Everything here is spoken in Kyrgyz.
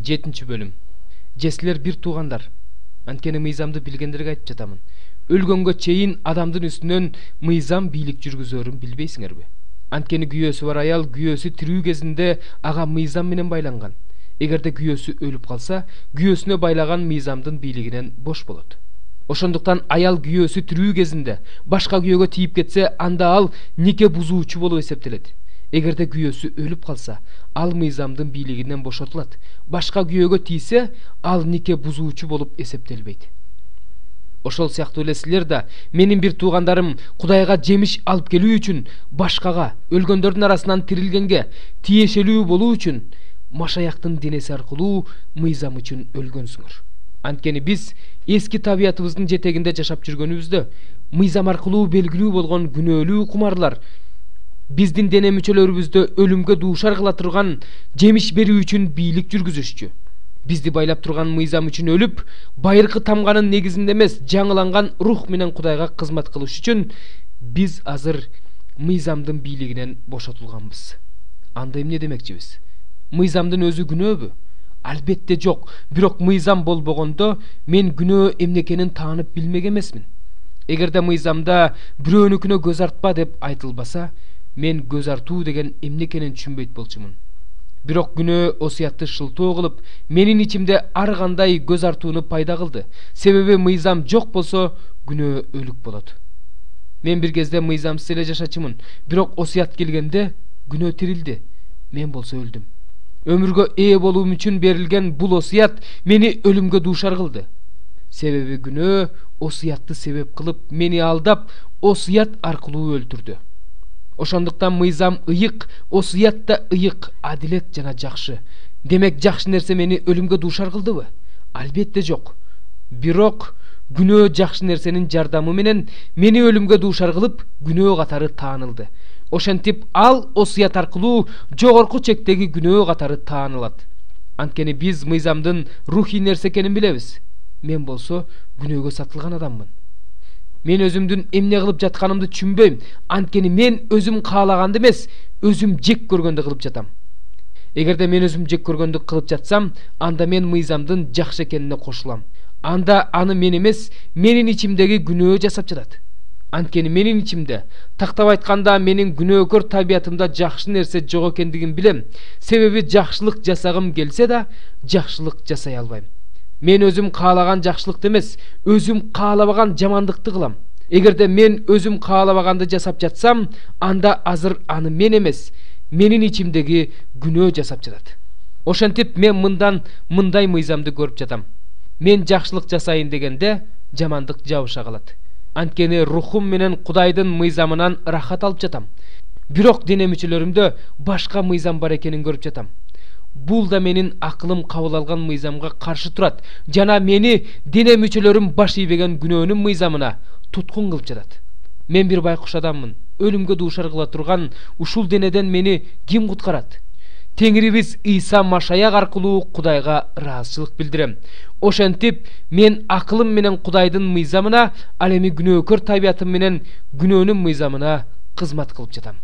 7 bölüm. Жесилер бир туугандар. Анткени мыйзамды билгендерге айтып жатамын. Өлгөнгө чейин адамдын үстүнөн мыйзам бийлик жүргүзөрүн билбейсиңерби? Анткени күйөөсү бар аял күйөөсү тирүү кезинде ага мыйзам менен байланган. Эгерде күйөөсү өлүп калса, күйөөсүнө байлаган мыйзамдын бийлигинен бош болот. Ошондуктан аял күйөөсү тирүү кезинде башка күйөөгө тийип кетсе, анда ал нике бузуучу болуп эсептелет. Эгерде күйөөсү өлүп калса, ал мыйзамдын бийлигинен бошотулат. Башка күйөөгө тийсе, ал нике бузуучу болуп эсептелбейт. Ошол сыяктуу эле силер да менин бир туугандарым Кудайга жемиш алып келүү үчүн башкага, өлгөндөрдүн арасынан тирилгенге тиешелүү болуу үчүн Машаяктын денеси аркылуу мыйзам үчүн өлгөнсүңөр. Анткени биз эски табиятыбыздын жетегинде жашап жүргөнүбүздө мыйзам аркылуу белгилүү болгон күнөөлүү кумарлар биздин дене мүчөлөрүбүздө өлүмгө дуушар кыла турган жемиш берүү үчүн бийлик жүргүзүшчү. Бизди байлап турган мыйзам үчүн өлүп, байыркы тамганын негизинде эмес, жаңыланган рух менен Кудайга кызмат кылыш үчүн биз азыр мыйзамдын бийлигинен бошотулганбыз. Анда эмне демекчибиз? Мыйзамдын өзү күнөөбү? Албетте жок. Бирок мыйзам болбогондо мен күнөө эмнекенин таанып билмек эмесмин. Эгерде мыйзамда бирөөнүкүнө көз артпа деп айтылбаса, мен көз артуу деген эмнекенин түшүнбөйт болчумун. Бирок күнөө осуятты шылтоо кылып, менин ичимде ар кандай көз артууну пайда кылды. Себеби мыйзам жок болсо, күнөө өлүк болот. Мен бир кезде мыйзамсыз эле жашачумун, бирок осуят келгенде күнөө тирилди. Мен болсо өлдүм. Өмүргө ээ болуум үчүн берилген бул осуят мени өлүмгө дуушар кылды. Себеби күнөө осуятты себеп кылып, мени алдап, осуят аркылуу өлтүрдү. Ошондуктан мыйзам ыйык, осуят да ыйык, адилет жана жакшы. Демек жакшы нерсе мени өлүмгө дуушар кылдыбы? Албетте жок. Бирок күнөө жакшы нерсенин жардамы менен мени өлүмгө дуушар кылып, күнөө катары таанылды. Ошентип ал осуят аркылуу жогорку чектеги күнөө катары таанылат. Анткени биз мыйзамдын рухий нерсе экенин билебиз. Мен болсо күнөөгө сатылган адаммын. Мен өзүмдүн эмне кылып жатканымды түшүнбөйм. Анткени мен өзүм каалаганды эмес, өзүм жек көргөндү кылып жатам. Эгерде мен өзүм жек көргөндү кылып жатсам, анда мен мыйзамдын жакшы экенине кошулам. Анда аны мен эмес, менин ичимдеги күнөө жасап жатат. Анткени менин ичимде, тактап айтканда, менин күнөөкөр табиятымда жакшы нерсе жок экендигин билем. Себеби жакшылык жасагым келсе да, жакшылык жасай албайм. Мен өзүм каалаган жакшылыкты эмес, өзүм каалабаган жамандыкты кылам. Эгерде мен өзүм каалабаганды жасап жатсам, анда азыр аны мен эмес, менин ичимдеги күнөө жасап жатат. Ошентип мен мындай мыйзамды көрүп жатам. Мен жакшылык жасайын дегенде жамандык жабыша калат. Анткени рухум менен Кудайдын мыйзамынан рахат алып жатам. Бирок дене мүчөлөрүмдө башка мыйзам бар экенин көрүп жатам. Бул да менин акылым кабыл алган мыйзамга каршы турат, жана мени дене мүчөлөрүм баш ийбеген күнөөнүн мыйзамына туткун кылып жатат. Мен бир байкуш адаммын. Өлүмгө дуушар кыла турган ушул денеден мени ким куткарат? Теңирибиз Иса Машаяк аркылуу Кудайга ыраазычылык билдирем. Ошентип мен акылым менен Кудайдын мыйзамына, ал эми күнөөкөр табиятым менен күнөөнүн мыйзамына кызмат кылып жатам.